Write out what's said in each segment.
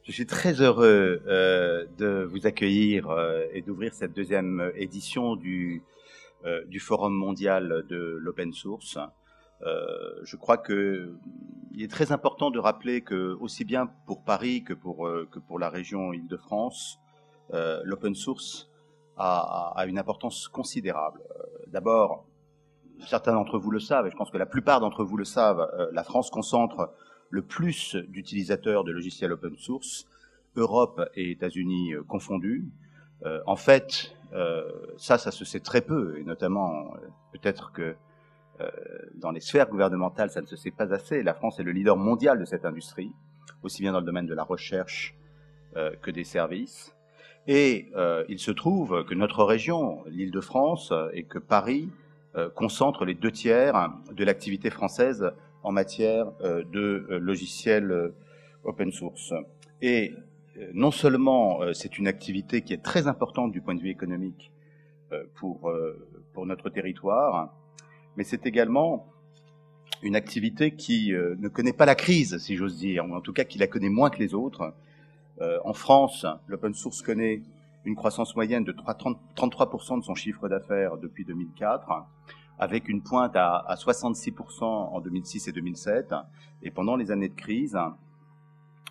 Je suis très heureux de vous accueillir et d'ouvrir cette deuxième édition du Forum mondial de l'open source. Je crois qu'il est très important de rappeler que, aussi bien pour Paris que pour la région Île-de-France, l'open source a une importance considérable. D'abord, certains d'entre vous le savent, et je pense que la plupart d'entre vous le savent, la France concentre le plus d'utilisateurs de logiciels open source, Europe et États-Unis confondus. En fait, ça se sait très peu, et notamment peut-être que dans les sphères gouvernementales, ça ne se sait pas assez. La France est le leader mondial de cette industrie, aussi bien dans le domaine de la recherche que des services. Et il se trouve que notre région, l'Île-de-France, et que Paris concentre les 2/3 de l'activité française en matière de logiciels open source. Et non seulement c'est une activité qui est très importante du point de vue économique pour notre territoire, mais c'est également une activité qui ne connaît pas la crise, si j'ose dire, ou en tout cas qui la connaît moins que les autres. En France, l'open source connaît une croissance moyenne de 33% de son chiffre d'affaires depuis 2004, avec une pointe à 66% en 2006 et 2007. Et pendant les années de crise,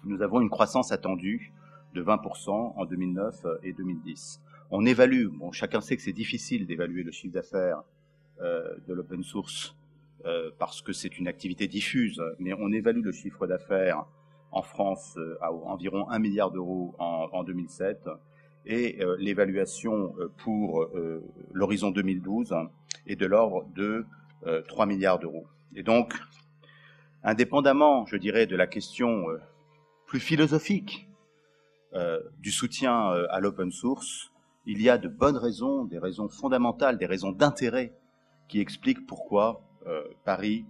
nous avons une croissance attendue de 20% en 2009 et 2010. On évalue, bon, chacun sait que c'est difficile d'évaluer le chiffre d'affaires de l'open source parce que c'est une activité diffuse, mais on évalue le chiffre d'affaires en France à environ 1 milliard d'euros en 2007 et l'évaluation pour l'horizon 2012 est de l'ordre de 3 milliards d'euros. Et donc, indépendamment, je dirais, de la question plus philosophique du soutien à l'open source, il y a de bonnes raisons, des raisons fondamentales, des raisons d'intérêt qui expliquent pourquoi Paris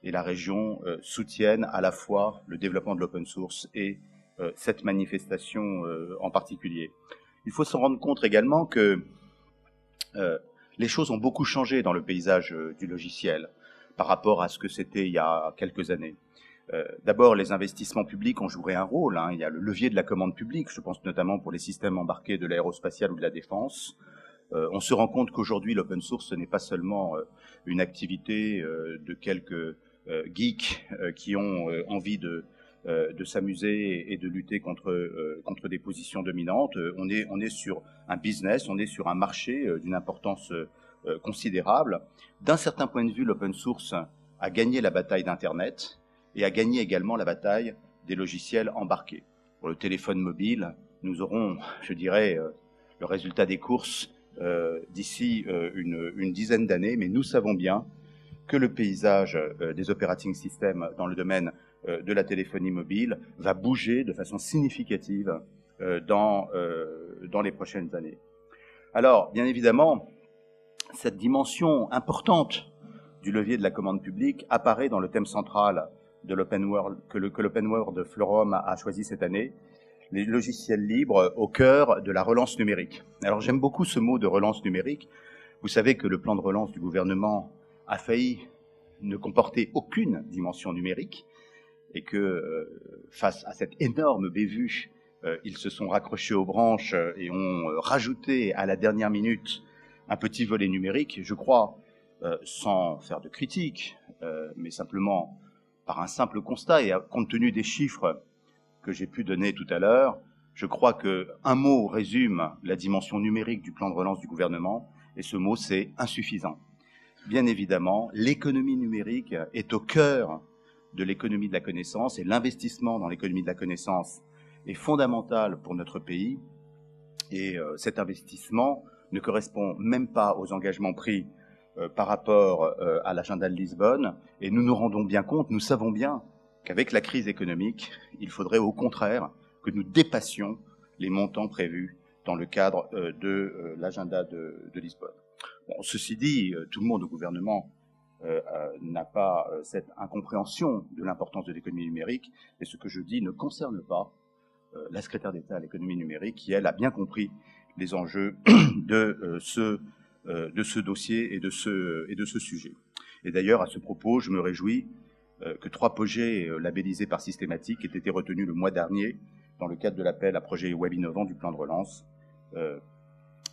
et la région soutiennent à la fois le développement de l'open source et cette manifestation en particulier. Il faut se rendre compte également que les choses ont beaucoup changé dans le paysage du logiciel par rapport à ce que c'était il y a quelques années. D'abord, les investissements publics ont joué un rôle. Hein. Il y a le levier de la commande publique, je pense notamment pour les systèmes embarqués de l'aérospatiale ou de la défense. On se rend compte qu'aujourd'hui, l'open source, ce n'est pas seulement une activité de quelques geeks qui ont envie de s'amuser et de lutter contre des positions dominantes. On est sur un business, on est sur un marché d'une importance considérable. D'un certain point de vue, l'open source a gagné la bataille d'Internet et a gagné également la bataille des logiciels embarqués. Pour le téléphone mobile, nous aurons, je dirais, le résultat des courses d'ici une dizaine d'années, mais nous savons bien que le paysage des operating systems dans le domaine de la téléphonie mobile va bouger de façon significative dans les prochaines années. Alors, bien évidemment, cette dimension importante du levier de la commande publique apparaît dans le thème central de l'Open World, que l'Open World Forum a choisi cette année, les logiciels libres au cœur de la relance numérique. Alors j'aime beaucoup ce mot de relance numérique. Vous savez que le plan de relance du gouvernement a failli ne comporter aucune dimension numérique et que face à cette énorme bévue, ils se sont raccrochés aux branches et ont rajouté à la dernière minute un petit volet numérique. Je crois, sans faire de critique, mais simplement par un simple constat et compte tenu des chiffres que j'ai pu donner tout à l'heure, je crois qu'un mot résume la dimension numérique du plan de relance du gouvernement, et ce mot, c'est insuffisant. Bien évidemment, l'économie numérique est au cœur de l'économie de la connaissance, et l'investissement dans l'économie de la connaissance est fondamental pour notre pays, et cet investissement ne correspond même pas aux engagements pris par rapport à l'agenda de Lisbonne, et nous nous rendons bien compte, nous savons bien qu'avec la crise économique, il faudrait au contraire que nous dépassions les montants prévus dans le cadre de l'agenda de Lisbonne. Bon, ceci dit, tout le monde au gouvernement n'a pas cette incompréhension de l'importance de l'économie numérique, et ce que je dis ne concerne pas la secrétaire d'État à l'économie numérique, qui, elle, a bien compris les enjeux de ce dossier et de ce sujet. Et d'ailleurs, à ce propos, je me réjouis que 3 projets labellisés par Systématique aient été retenus le mois dernier dans le cadre de l'appel à projets web innovants du plan de relance.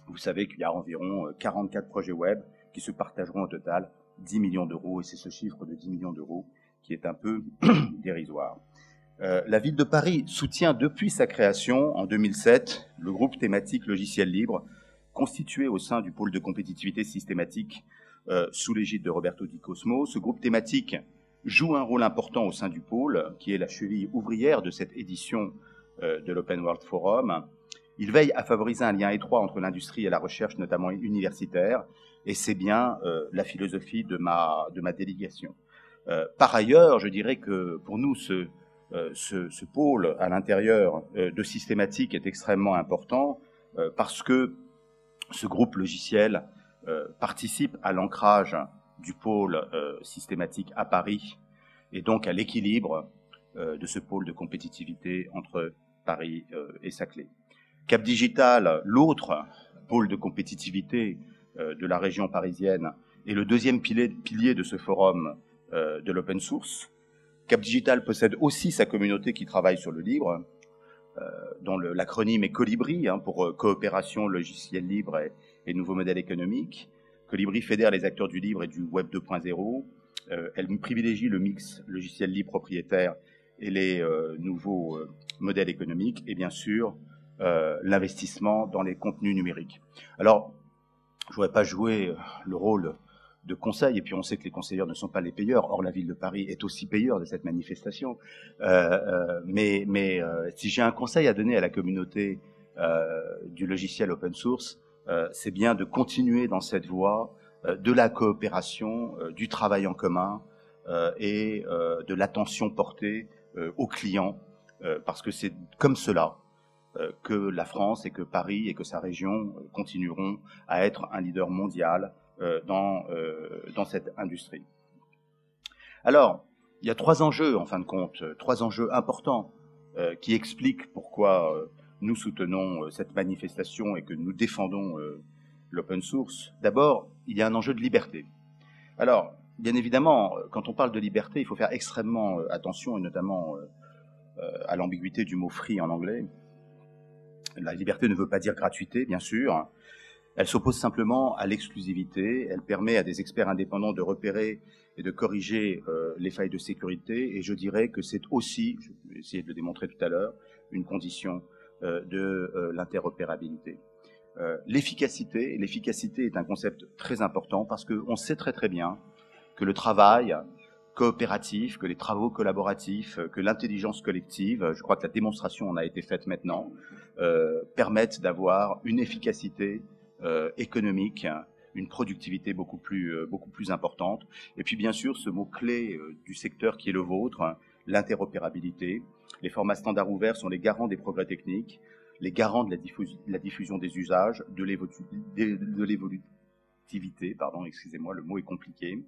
Vous savez qu'il y a environ 44 projets web qui se partageront au total 10 millions d'euros, et c'est ce chiffre de 10 millions d'euros qui est un peu dérisoire. La ville de Paris soutient depuis sa création en 2007 le groupe thématique logiciel libre constitué au sein du pôle de compétitivité systématique sous l'égide de Roberto Di Cosmo. Ce groupe thématique joue un rôle important au sein du pôle, qui est la cheville ouvrière de cette édition de l'Open World Forum. Il veille à favoriser un lien étroit entre l'industrie et la recherche, notamment universitaire, et c'est bien la philosophie de ma délégation. Par ailleurs, je dirais que pour nous, ce pôle à l'intérieur de systématique est extrêmement important parce que ce groupe logiciel participe à l'ancrage du pôle systématique à Paris et donc à l'équilibre de ce pôle de compétitivité entre Paris et Saclay. Cap Digital, l'autre pôle de compétitivité de la région parisienne, est le deuxième pilier de ce forum de l'open source. Cap Digital possède aussi sa communauté qui travaille sur le libre, dont l'acronyme est Colibri, pour coopération, logiciel libre et nouveaux modèles économiques. Colibri fédère les acteurs du libre et du Web 2.0. Elle privilégie le mix logiciel libre propriétaire et les nouveaux modèles économiques, et bien sûr l'investissement dans les contenus numériques. Alors, je ne voudrais pas jouer le rôle de conseil, et puis on sait que les conseilleurs ne sont pas les payeurs. Or, la ville de Paris est aussi payeur de cette manifestation. Mais si j'ai un conseil à donner à la communauté du logiciel open source, c'est bien de continuer dans cette voie de la coopération, du travail en commun et de l'attention portée aux clients, parce que c'est comme cela que la France et que Paris et que sa région continueront à être un leader mondial dans cette industrie. Alors, il y a trois enjeux, en fin de compte, trois enjeux importants qui expliquent pourquoi nous soutenons cette manifestation et que nous défendons l'open source. D'abord, il y a un enjeu de liberté. Alors, bien évidemment, quand on parle de liberté, il faut faire extrêmement attention, et notamment à l'ambiguïté du mot free en anglais. La liberté ne veut pas dire gratuité, bien sûr. Elle s'oppose simplement à l'exclusivité. Elle permet à des experts indépendants de repérer et de corriger les failles de sécurité. Et je dirais que c'est aussi, je vais essayer de le démontrer tout à l'heure, une condition de l'interopérabilité. L'efficacité est un concept très important parce qu'on sait très très bien que le travail coopératif, que les travaux collaboratifs, que l'intelligence collective, je crois que la démonstration en a été faite maintenant, permettent d'avoir une efficacité économique, une productivité beaucoup plus importante. Et puis bien sûr, ce mot-clé du secteur qui est le vôtre, l'interopérabilité. Les formats standards ouverts sont les garants des progrès techniques, les garants de la diffusion des usages, de l'évolutivité, excusez-moi, le mot est compliqué.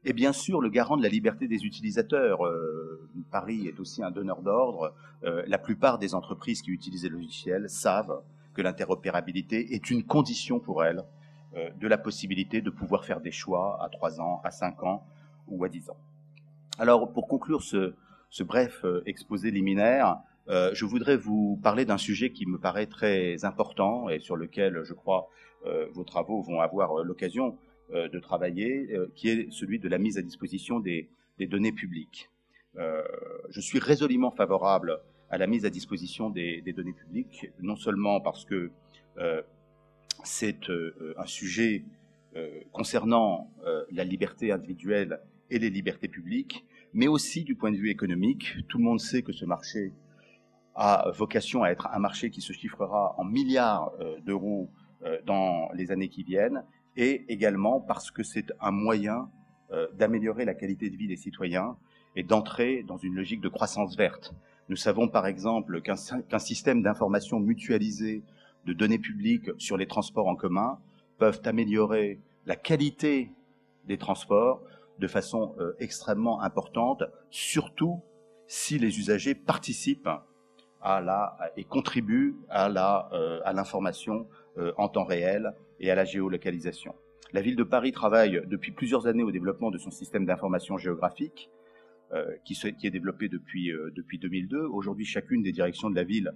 Et bien sûr, le garant de la liberté des utilisateurs. Paris est aussi un donneur d'ordre. La plupart des entreprises qui utilisent les logiciels savent que l'interopérabilité est une condition pour elles de la possibilité de pouvoir faire des choix à 3 ans, à 5 ans ou à 10 ans. Alors, pour conclure ce bref exposé liminaire, je voudrais vous parler d'un sujet qui me paraît très important et sur lequel, je crois, vos travaux vont avoir l'occasion de travailler, qui est celui de la mise à disposition des données publiques. Je suis résolument favorable à la mise à disposition des données publiques, non seulement parce que c'est un sujet concernant la liberté individuelle et les libertés publiques, mais aussi du point de vue économique. Tout le monde sait que ce marché a vocation à être un marché qui se chiffrera en milliards d'euros dans les années qui viennent, et également parce que c'est un moyen d'améliorer la qualité de vie des citoyens et d'entrer dans une logique de croissance verte. Nous savons par exemple qu'un système d'information mutualisée de données publiques sur les transports en commun peuvent améliorer la qualité des transports de façon extrêmement importante, surtout si les usagers participent et contribuent à l'information en temps réel et à la géolocalisation. La ville de Paris travaille depuis plusieurs années au développement de son système d'information géographique. qui est développé depuis 2002. Aujourd'hui, chacune des directions de la ville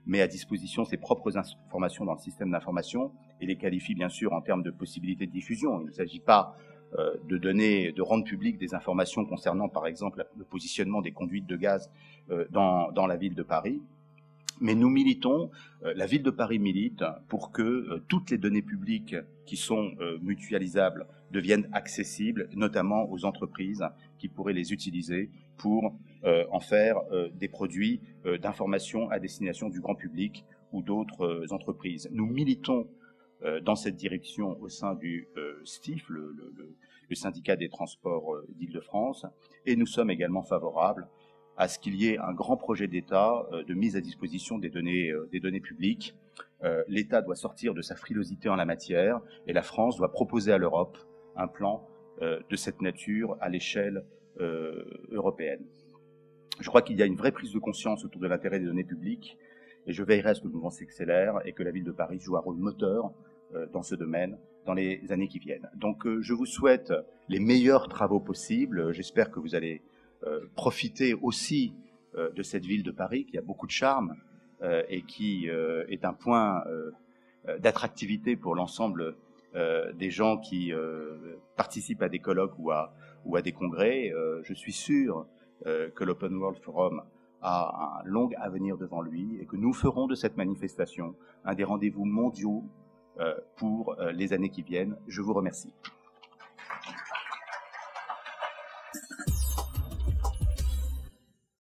met à disposition ses propres informations dans le système d'information et les qualifie bien sûr en termes de possibilités de diffusion. Il ne s'agit pas de rendre publiques des informations concernant par exemple le positionnement des conduites de gaz dans la ville de Paris. Mais nous militons, la ville de Paris milite pour que toutes les données publiques qui sont mutualisables deviennent accessibles, notamment aux entreprises qui pourraient les utiliser pour en faire des produits d'information à destination du grand public ou d'autres entreprises. Nous militons dans cette direction au sein du STIF, le syndicat des transports d'Île-de-France, et nous sommes également favorables à ce qu'il y ait un grand projet d'État de mise à disposition des données publiques. L'État doit sortir de sa frilosité en la matière et la France doit proposer à l'Europe un plan de cette nature à l'échelle européenne. Je crois qu'il y a une vraie prise de conscience autour de l'intérêt des données publiques et je veillerai à ce que le mouvement s'accélère et que la ville de Paris joue un rôle moteur dans ce domaine dans les années qui viennent. Donc je vous souhaite les meilleurs travaux possibles. J'espère que vous allez profiter aussi de cette ville de Paris qui a beaucoup de charme et qui est un point d'attractivité pour l'ensemble des gens qui participent à des colloques ou à des congrès. Je suis sûr que l'Open World Forum a un long avenir devant lui et que nous ferons de cette manifestation un des rendez-vous mondiaux pour les années qui viennent. Je vous remercie.